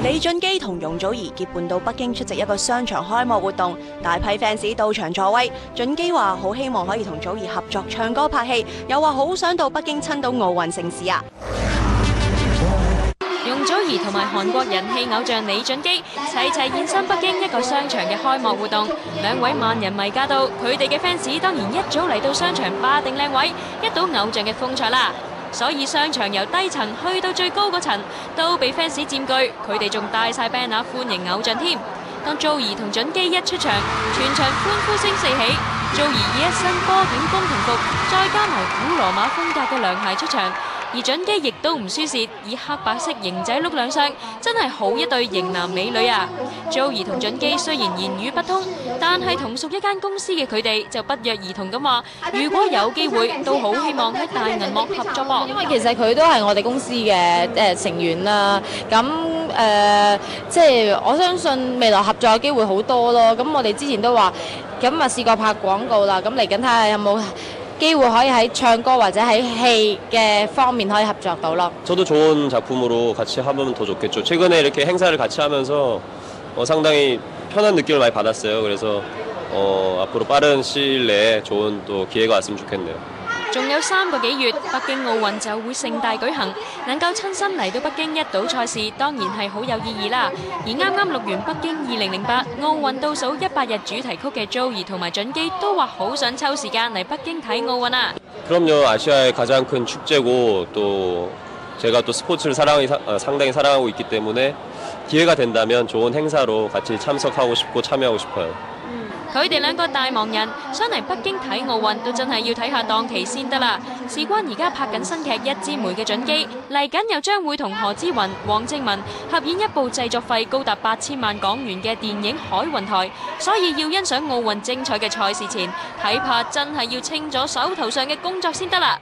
李俊基同容祖兒結伴到北京出席一個商場開幕活動，大批 fans 到場助威。俊基話好希望可以同祖兒合作唱歌拍戲，又話好想到北京親睹奧運盛事啊！容祖兒同埋韓國人氣偶像李俊基齊現身北京一個商場嘅開幕活動，兩位萬人迷駕到，佢哋嘅 fans 當然一早嚟到商場霸定靚位，一睹偶像嘅風采啦。所以商場由低層去到最高嗰層都被 fans 佔據，佢哋仲帶晒 banner 歡迎偶像添。當祖兒同俊基一出場，全場歡呼聲四起。祖兒以一身波點工藤服，再加埋古羅馬風格嘅涼鞋出場。而俊基亦都唔輸蝕，以黑白色型仔碌亮相，真係好一對型男美女啊！祖兒同俊基雖然言語不通，但係同屬一間公司嘅佢哋就不約而同咁話，如果有機會，都好希望喺大銀幕合作噃。因為其實佢都係我哋公司嘅成員啦，咁即係我相信未來合作嘅機會好多咯。咁我哋之前都話，咁啊試過拍廣告啦，咁嚟緊睇下有冇機會可以喺唱歌或者喺戲嘅方面可以合作到咯。저도 좋은 작품으로 같이 하면 더 좋겠죠. 최근에 이렇게 행사를 같이 하면서 상당히 편한 느낌을 많이 받았어요. 그래서 앞으로 빠른 시일 내에 좋은 또 기회가 왔으면 좋겠네요. 仲有3個幾月，北京奧運就會盛大舉行，能夠親身嚟到北京一睹賽事，當然係好有意義啦。而啱啱錄完北京2008奧運倒數100日主題曲嘅祖兒同埋俊基都話好想抽時間嚟北京睇奧運啊！ 그럼요. 아시아의 가장 큰 축제고 또 제가 또 스포츠를 상당히 사랑하고 있기 때문에 기회가 된다면 좋은 행사로 같이 참석하고 싶고 참여하고 싶어요. 佢哋兩個大忙人，想嚟北京睇奧運都真係要睇下檔期先得啦。事關而家拍緊新劇《一枝梅》嘅俊基，嚟緊又將會同何之雲、黃正文合演一部製作費高達8000萬港元嘅電影《海雲台》，所以要欣賞奧運精彩嘅賽事前，睇怕真係要清咗手頭上嘅工作先得啦。